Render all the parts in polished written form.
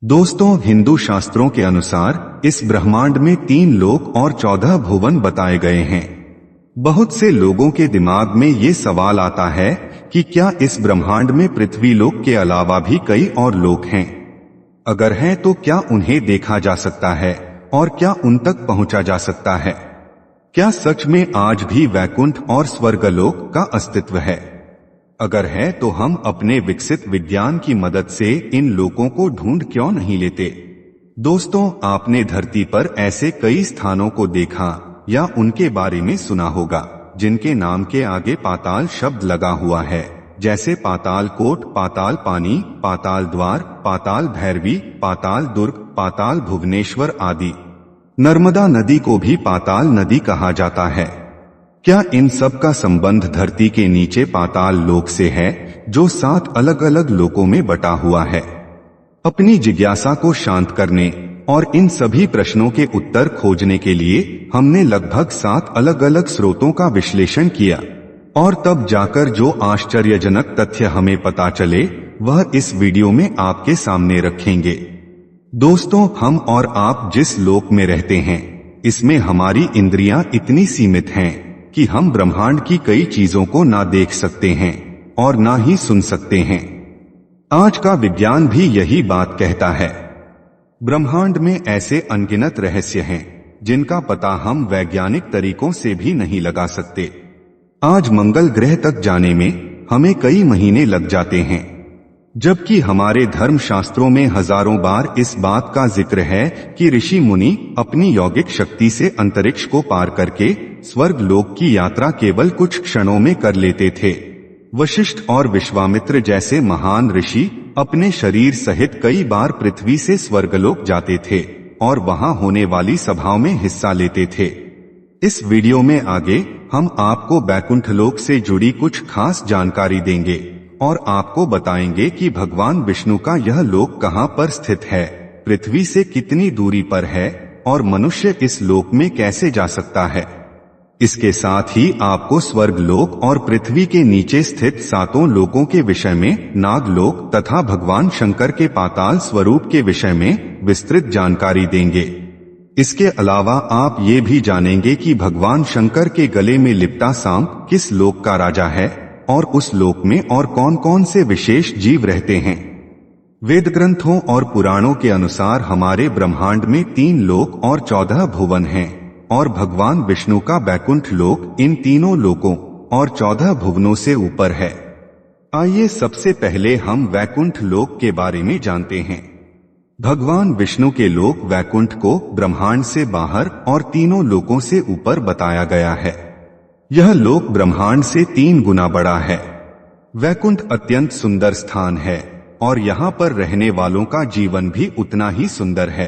दोस्तों, हिंदू शास्त्रों के अनुसार इस ब्रह्मांड में 3 लोक और 14 भुवन बताए गए हैं। बहुत से लोगों के दिमाग में ये सवाल आता है कि क्या इस ब्रह्मांड में पृथ्वी लोक के अलावा भी कई और लोक हैं? अगर हैं तो क्या उन्हें देखा जा सकता है और क्या उन तक पहुंचा जा सकता है? क्या सच में आज भी वैकुंठ और स्वर्गलोक का अस्तित्व है? अगर है तो हम अपने विकसित विज्ञान की मदद से इन लोकों को ढूंढ क्यों नहीं लेते? दोस्तों, आपने धरती पर ऐसे कई स्थानों को देखा या उनके बारे में सुना होगा जिनके नाम के आगे पाताल शब्द लगा हुआ है, जैसे पाताल कोट, पाताल पानी, पाताल द्वार, पाताल भैरवी, पाताल दुर्ग, पाताल भुवनेश्वर आदि। नर्मदा नदी को भी पाताल नदी कहा जाता है। क्या इन सब का संबंध धरती के नीचे पाताल लोक से है, जो 7 अलग अलग लोकों में बटा हुआ है? अपनी जिज्ञासा को शांत करने और इन सभी प्रश्नों के उत्तर खोजने के लिए हमने लगभग 7 अलग अलग स्रोतों का विश्लेषण किया और तब जाकर जो आश्चर्यजनक तथ्य हमें पता चले वह इस वीडियो में आपके सामने रखेंगे। दोस्तों, हम और आप जिस लोक में रहते हैं इसमें हमारी इंद्रियां इतनी सीमित हैं कि हम ब्रह्मांड की कई चीजों को ना देख सकते हैं और ना ही सुन सकते हैं। आज का विज्ञान भी यही बात कहता है। ब्रह्मांड में ऐसे अनगिनत रहस्य हैं जिनका पता हम वैज्ञानिक तरीकों से भी नहीं लगा सकते। आज मंगल ग्रह तक जाने में हमें कई महीने लग जाते हैं, जबकि हमारे धर्म शास्त्रों में हजारों बार इस बात का जिक्र है कि ऋषि मुनि अपनी यौगिक शक्ति से अंतरिक्ष को पार करके स्वर्ग लोक की यात्रा केवल कुछ क्षणों में कर लेते थे। वशिष्ठ और विश्वामित्र जैसे महान ऋषि अपने शरीर सहित कई बार पृथ्वी से स्वर्गलोक जाते थे और वहां होने वाली सभाओं में हिस्सा लेते थे। इस वीडियो में आगे हम आपको वैकुंठ लोक से जुड़ी कुछ खास जानकारी देंगे और आपको बताएंगे कि भगवान विष्णु का यह लोक कहां पर स्थित है, पृथ्वी से कितनी दूरी पर है और मनुष्य इस लोक में कैसे जा सकता है। इसके साथ ही आपको स्वर्ग लोक और पृथ्वी के नीचे स्थित 7 लोकों के विषय में, नागलोक तथा भगवान शंकर के पाताल स्वरूप के विषय में विस्तृत जानकारी देंगे। इसके अलावा आप ये भी जानेंगे कि भगवान शंकर के गले में लिपटा सांप किस लोक का राजा है और उस लोक में और कौन कौन से विशेष जीव रहते हैं। वेद ग्रंथों और पुराणों के अनुसार हमारे ब्रह्मांड में 3 लोक और 14 भुवन हैं और भगवान विष्णु का वैकुंठ लोक इन तीनों लोकों और 14 भुवनों से ऊपर है। आइए सबसे पहले हम वैकुंठ लोक के बारे में जानते हैं। भगवान विष्णु के लोक वैकुंठ को ब्रह्मांड से बाहर और तीनों लोकों से ऊपर बताया गया है। यह लोक ब्रह्मांड से 3 गुना बड़ा है। वैकुंठ अत्यंत सुंदर स्थान है और यहाँ पर रहने वालों का जीवन भी उतना ही सुंदर है।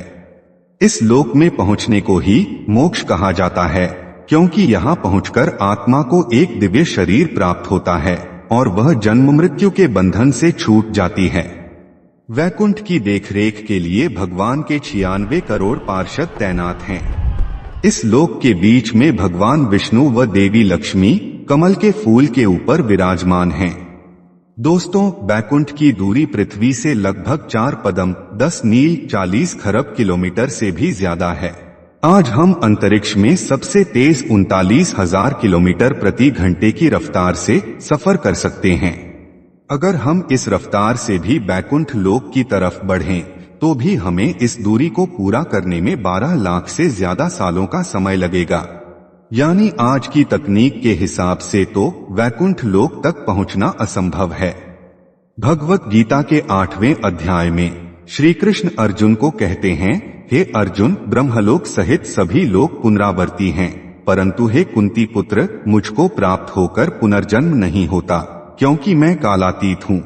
इस लोक में पहुंचने को ही मोक्ष कहा जाता है, क्योंकि यहाँ पहुंचकर आत्मा को एक दिव्य शरीर प्राप्त होता है और वह जन्म मृत्यु के बंधन से छूट जाती है। वैकुंठ की देखरेख के लिए भगवान के 96 करोड़ पार्षद तैनात हैं। इस लोक के बीच में भगवान विष्णु व देवी लक्ष्मी कमल के फूल के ऊपर विराजमान हैं। दोस्तों, वैकुंठ की दूरी पृथ्वी से लगभग 4 पदम 10 मील 40 खरब किलोमीटर से भी ज्यादा है। आज हम अंतरिक्ष में सबसे तेज 39,000 किलोमीटर प्रति घंटे की रफ्तार से सफर कर सकते हैं। अगर हम इस रफ्तार से भी वैकुंठ लोक की तरफ बढ़ें तो भी हमें इस दूरी को पूरा करने में 12 लाख से ज्यादा सालों का समय लगेगा। यानी आज की तकनीक के हिसाब से तो वैकुंठ लोक तक पहुंचना असंभव है। भगवत गीता के 8वें अध्याय में श्री कृष्ण अर्जुन को कहते हैं, हे अर्जुन, ब्रह्मलोक सहित सभी लोक पुनरावर्ती हैं, परंतु हे कुंती पुत्र, मुझको प्राप्त होकर पुनर्जन्म नहीं होता, क्योंकि मैं कालातीत हूँ।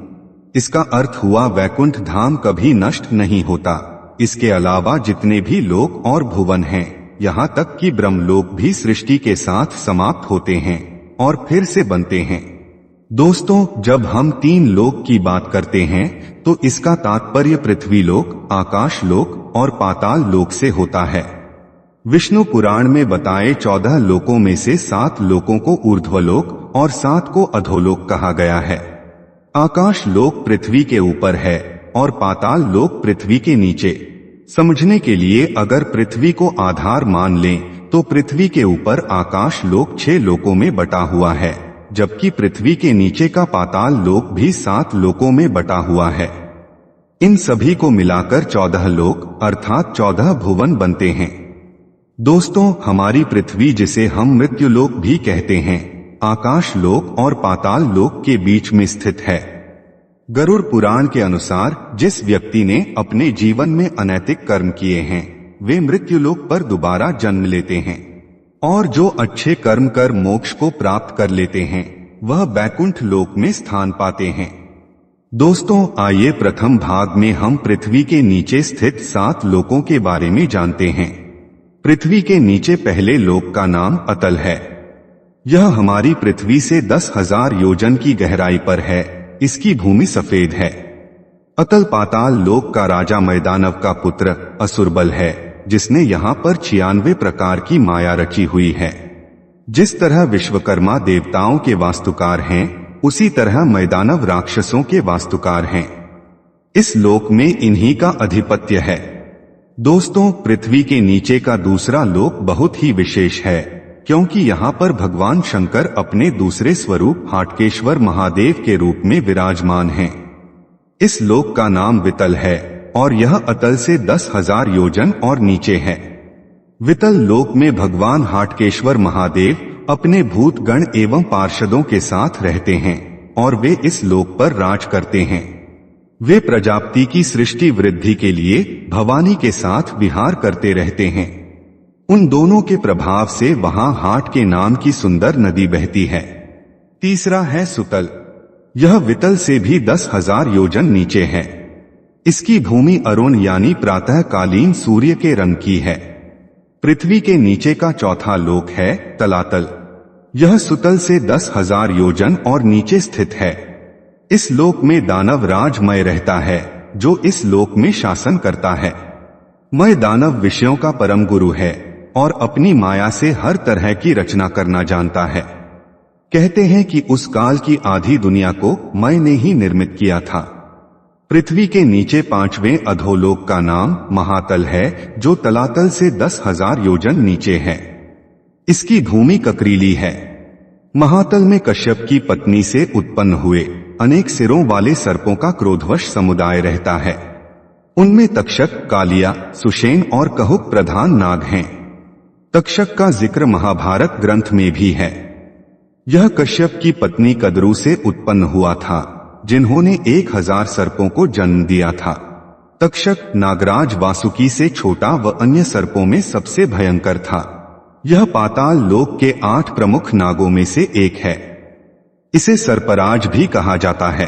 इसका अर्थ हुआ वैकुंठ धाम कभी नष्ट नहीं होता। इसके अलावा जितने भी लोक और भुवन हैं, यहाँ तक कि ब्रह्मलोक भी सृष्टि के साथ समाप्त होते हैं और फिर से बनते हैं। दोस्तों, जब हम 3 लोक की बात करते हैं तो इसका तात्पर्य पृथ्वी लोक, आकाश लोक और पाताल लोक से होता है। विष्णु पुराण में बताए 14 लोकों में से 7 लोकों को ऊर्ध्वलोक और 7 को अधोलोक कहा गया है। आकाश लोक पृथ्वी के ऊपर है और पाताल लोक पृथ्वी के नीचे। समझने के लिए अगर पृथ्वी को आधार मान लें तो पृथ्वी के ऊपर आकाश लोक 6 लोकों में बटा हुआ है, जबकि पृथ्वी के नीचे का पाताल लोक भी 7 लोकों में बटा हुआ है। इन सभी को मिलाकर 14 लोक अर्थात 14 भुवन बनते हैं। दोस्तों, हमारी पृथ्वी जिसे हम मृत्युलोक भी कहते हैं, आकाश लोक और पाताल लोक के बीच में स्थित है। गरुड़ पुराण के अनुसार जिस व्यक्ति ने अपने जीवन में अनैतिक कर्म किए हैं वे मृत्युलोक पर दोबारा जन्म लेते हैं, और जो अच्छे कर्म कर मोक्ष को प्राप्त कर लेते हैं वह बैकुंठ लोक में स्थान पाते हैं। दोस्तों, आइए प्रथम भाग में हम पृथ्वी के नीचे स्थित 7 लोकों के बारे में जानते हैं। पृथ्वी के नीचे पहले लोक का नाम अतल है। यह हमारी पृथ्वी से 10,000 योजन की गहराई पर है। इसकी भूमि सफेद है। अतल पाताल लोक का राजा मैदानव का पुत्र असुरबल है, जिसने यहाँ पर 96 प्रकार की माया रची हुई है। जिस तरह विश्वकर्मा देवताओं के वास्तुकार हैं, उसी तरह मैदानव राक्षसों के वास्तुकार हैं। इस लोक में इन्हीं का अधिपत्य है। दोस्तों, पृथ्वी के नीचे का दूसरा लोक बहुत ही विशेष है, क्योंकि यहाँ पर भगवान शंकर अपने दूसरे स्वरूप हाटकेश्वर महादेव के रूप में विराजमान हैं। इस लोक का नाम वितल है और यह अतल से 10,000 योजन और नीचे है। वितल लोक में भगवान हाटकेश्वर महादेव अपने भूत गण एवं पार्षदों के साथ रहते हैं और वे इस लोक पर राज करते हैं। वे प्रजापति की सृष्टि वृद्धि के लिए भवानी के साथ विहार करते रहते हैं। उन दोनों के प्रभाव से वहां हाट के नाम की सुंदर नदी बहती है। तीसरा है सुतल। यह वितल से भी 10,000 योजन नीचे है। इसकी भूमि अरुण यानी प्रातःकालीन सूर्य के रंग की है। पृथ्वी के नीचे का चौथा लोक है तलातल। यह सुतल से 10,000 योजन और नीचे स्थित है। इस लोक में दानव राज मय रहता है, जो इस लोक में शासन करता है। मय दानव विषयों का परम गुरु है और अपनी माया से हर तरह की रचना करना जानता है। कहते हैं कि उस काल की आधी दुनिया को मय ने ही निर्मित किया था। पृथ्वी के नीचे 5वें अधोलोक का नाम महातल है, जो तलातल से 10,000 योजन नीचे है। इसकी भूमि ककरीली है। महातल में कश्यप की पत्नी से उत्पन्न हुए अनेक सिरों वाले सर्पों का क्रोधवश समुदाय रहता है। उनमें तक्षक, कालिया, सुषेण और कहुक प्रधान नाग हैं। तक्षक का जिक्र महाभारत ग्रंथ में भी है। यह कश्यप की पत्नी कद्रू से उत्पन्न हुआ था, जिन्होंने 1000 सर्पों को जन्म दिया था। तक्षक नागराज वासुकी से छोटा व अन्य सर्पों में सबसे भयंकर था। यह पाताल लोक के 8 प्रमुख नागों में से एक है। इसे सर्पराज भी कहा जाता है।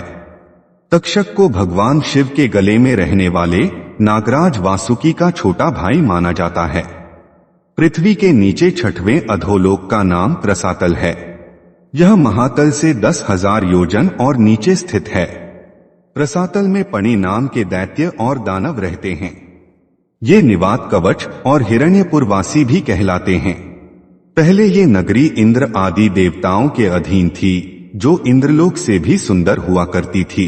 तक्षक को भगवान शिव के गले में रहने वाले नागराज वासुकी का छोटा भाई माना जाता है। पृथ्वी के नीचे 6वें अधोलोक का नाम रसातल है। यह महातल से 10,000 योजन और नीचे स्थित है। रसातल में पणि नाम के दैत्य और दानव रहते हैं। ये निवात कवच और हिरण्यपुरवासी भी कहलाते हैं। पहले ये नगरी इंद्र आदि देवताओं के अधीन थी, जो इंद्रलोक से भी सुंदर हुआ करती थी।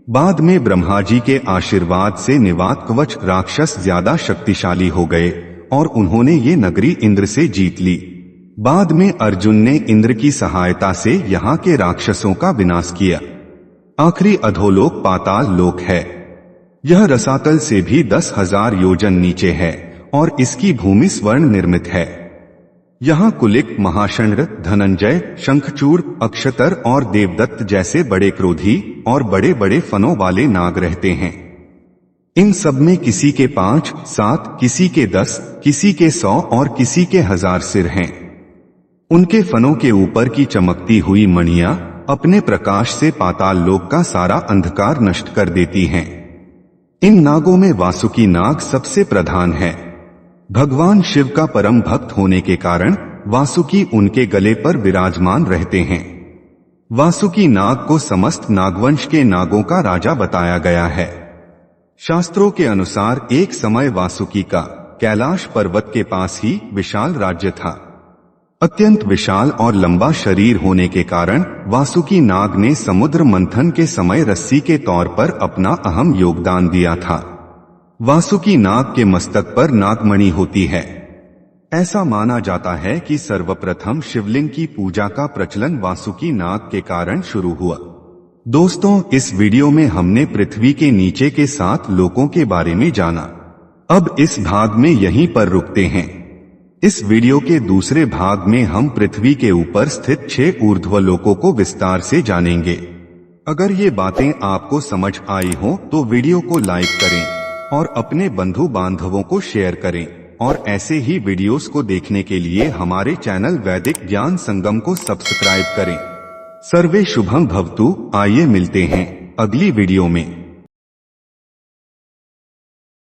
बाद में ब्रह्मा जी के आशीर्वाद से निवात कवच राक्षस ज्यादा शक्तिशाली हो गए और उन्होंने ये नगरी इंद्र से जीत ली। बाद में अर्जुन ने इंद्र की सहायता से यहाँ के राक्षसों का विनाश किया। आखिरी अधोलोक पाताल लोक है। यह रसातल से भी 10,000 योजन नीचे है और इसकी भूमि स्वर्ण निर्मित है। यहाँ कुलिक, महाशंड, धनंजय, शंखचूड़, अक्षतर और देवदत्त जैसे बड़े क्रोधी और बड़े बड़े फनों वाले नाग रहते हैं। इन सब में किसी के 5, 7, किसी के 10, किसी के 100 और किसी के 1000 सिर हैं। उनके फनों के ऊपर की चमकती हुई मणियां अपने प्रकाश से पाताल लोक का सारा अंधकार नष्ट कर देती हैं। इन नागों में वासुकी नाग सबसे प्रधान है। भगवान शिव का परम भक्त होने के कारण वासुकी उनके गले पर विराजमान रहते हैं। वासुकी नाग को समस्त नागवंश के नागों का राजा बताया गया है। शास्त्रों के अनुसार एक समय वासुकी का कैलाश पर्वत के पास ही विशाल राज्य था। अत्यंत विशाल और लंबा शरीर होने के कारण वासुकी नाग ने समुद्र मंथन के समय रस्सी के तौर पर अपना अहम योगदान दिया था। वासुकी नाग के मस्तक पर नागमणि होती है। ऐसा माना जाता है कि सर्वप्रथम शिवलिंग की पूजा का प्रचलन वासुकी नाग के कारण शुरू हुआ। दोस्तों, इस वीडियो में हमने पृथ्वी के नीचे के 7 लोकों के बारे में जाना। अब इस भाग में यहीं पर रुकते हैं। इस वीडियो के दूसरे भाग में हम पृथ्वी के ऊपर स्थित 6 ऊर्ध्व लोकों को विस्तार से जानेंगे। अगर ये बातें आपको समझ आई हो तो वीडियो को लाइक करें और अपने बंधु बांधवों को शेयर करें, और ऐसे ही वीडियोस को देखने के लिए हमारे चैनल वैदिक ज्ञान संगम को सब्सक्राइब करें। सर्वे शुभम भवतु। आइए मिलते हैं अगली वीडियो में।